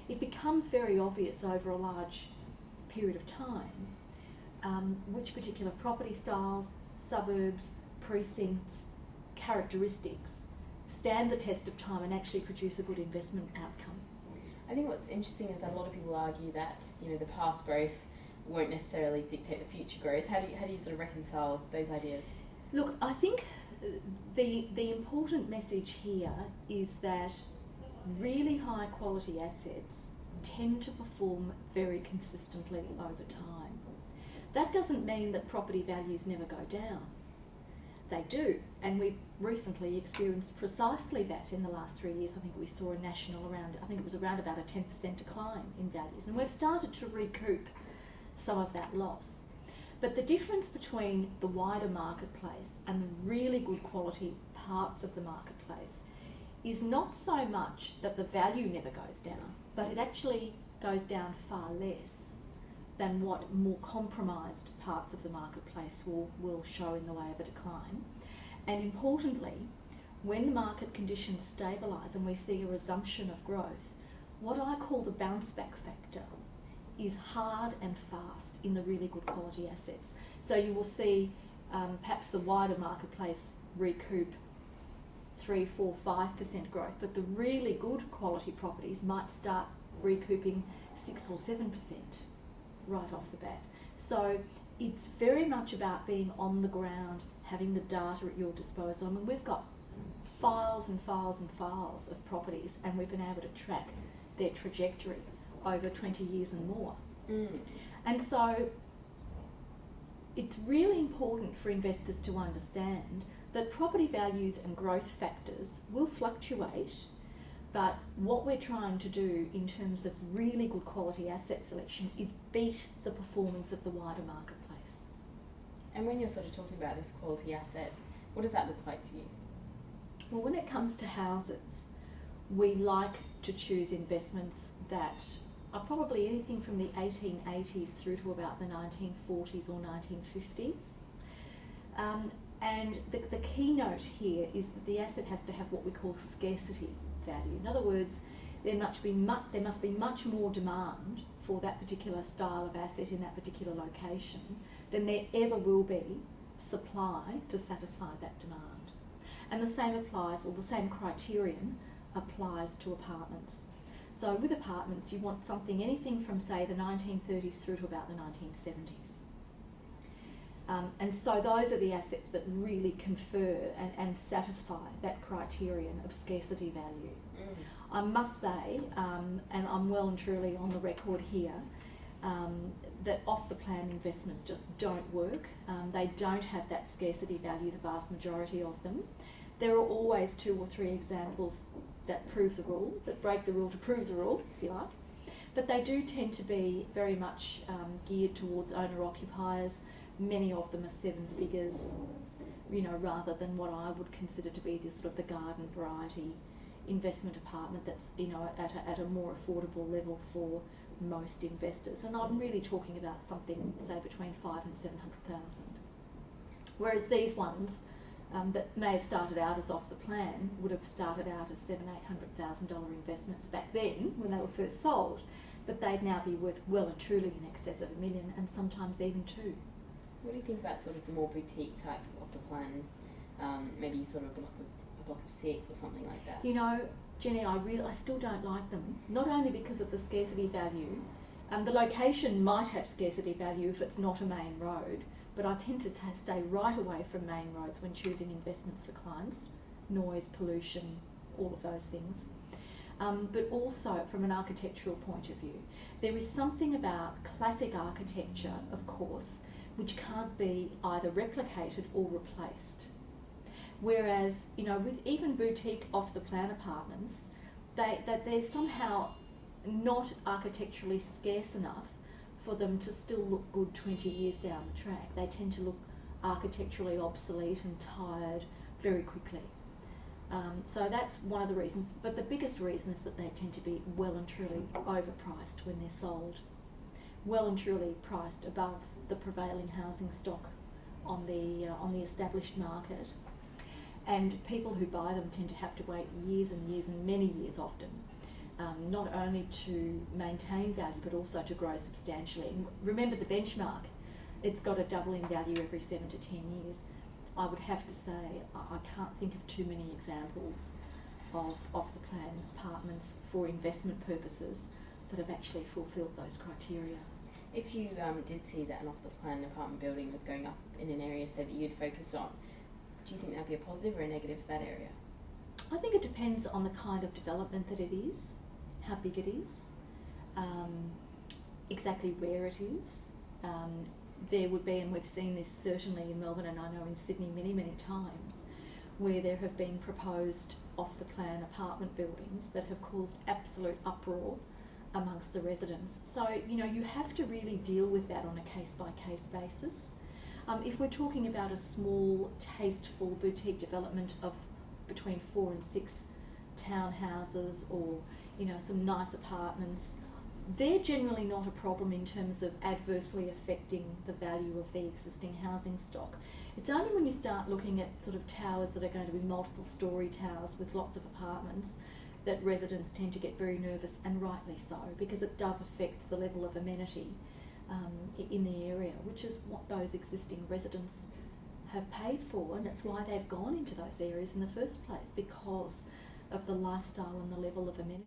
it becomes very obvious over a large period of time which particular property styles, suburbs, precincts, characteristics stand the test of time and actually produce a good investment outcome. I think what's interesting is that a lot of people argue that, you know, the past growth won't necessarily dictate the future growth. How do you sort of reconcile those ideas? Look, I think the important message here is that really high quality assets tend to perform very consistently over time. That doesn't mean that property values never go down. They do, and we've recently experienced precisely that in the last 3 years. I think we saw a national around about a 10% decline in values, and we've started to recoup some of that loss. But the difference between the wider marketplace and the really good quality parts of the marketplace is not so much that the value never goes down, but it actually goes down far less than what more compromised parts of the marketplace will show in the way of a decline. And importantly, when market conditions stabilise and we see a resumption of growth, what I call the bounce back factor is hard and fast in the really good quality assets. So you will see perhaps the wider marketplace recoup 3, 4, 5% growth, but the really good quality properties might start recouping 6 or 7% right off the bat. So it's very much about being on the ground, having the data at your disposal. I mean, we've got files and files and files of properties, and we've been able to track their trajectory over 20 years and more. And so it's really important for investors to understand that property values and growth factors will fluctuate, but what we're trying to do in terms of really good quality asset selection is beat the performance of the wider marketplace. And when you're sort of talking about this quality asset, what does that look like to you? Well, when it comes to houses, we like to choose investments that are probably anything from the 1880s through to about the 1940s or 1950s. And the keynote here is that the asset has to have what we call scarcity value. In other words, there must be much more demand for that particular style of asset in that particular location than there ever will be supply to satisfy that demand. And the same applies, or the same criterion applies to apartments. So with apartments, you want something, anything from, say, the 1930s through to about the 1970s. And so those are the assets that really confer and satisfy that criterion of scarcity value. I must say, and I'm well and truly on the record here, that off-the-plan investments just don't work. They don't have that scarcity value, the vast majority of them. There are always 2 or 3 examples that prove the rule, that break the rule to prove the rule, if you like. But they do tend to be very much geared towards owner-occupiers. Many of them are 7 figures, you know, rather than what I would consider to be the sort of the garden variety investment apartment that's, you know, at a more affordable level for most investors. And I'm really talking about something, say, between 500,000 and 700,000. Whereas these ones that may have started out as off the plan would have started out as $700,000, $800,000 investments back then when they were first sold, but they'd now be worth well and truly in excess of $1 million, and sometimes even 2. What do you think about sort of the more boutique type of the plan, maybe sort of a block of 6 or something like that? You know, Jenny, I still don't like them, not only because of the scarcity value. The location might have scarcity value if it's not a main road, but I tend to stay right away from main roads when choosing investments for clients. Noise, pollution, all of those things. But also from an architectural point of view. There is something about classic architecture, of course, which can't be either replicated or replaced. Whereas, you know, with even boutique off-the-plan apartments, they're somehow not architecturally scarce enough for them to still look good 20 years down the track. They tend to look architecturally obsolete and tired very quickly. So that's one of the reasons, but the biggest reason is that they tend to be well and truly overpriced when they're sold. Well and truly priced above the prevailing housing stock on the established market, and people who buy them tend to have to wait years and years and many years often not only to maintain value but also to grow substantially. And remember the benchmark, it's got to double in value every 7 to 10 years. I would have to say I can't think of too many examples of off-the-plan apartments for investment purposes that have actually fulfilled those criteria. If you did see that an off-the-plan apartment building was going up in an area, say, that you'd focused on, do you think that'd be a positive or a negative for that area? I think it depends on the kind of development that it is, how big it is, exactly where it is. There would be, and we've seen this certainly in Melbourne and I know in Sydney many, many times, where there have been proposed off-the-plan apartment buildings that have caused absolute uproar amongst the residents. So, you know, you have to really deal with that on a case-by-case basis. If we're talking about a small, tasteful boutique development of between 4 and 6 townhouses or, you know, some nice apartments, they're generally not a problem in terms of adversely affecting the value of the existing housing stock. It's only when you start looking at sort of towers that are going to be multiple story towers with lots of apartments that residents tend to get very nervous, and rightly so, because it does affect the level of amenity in the area, which is what those existing residents have paid for, and it's why they've gone into those areas in the first place, because of the lifestyle and the level of amenity.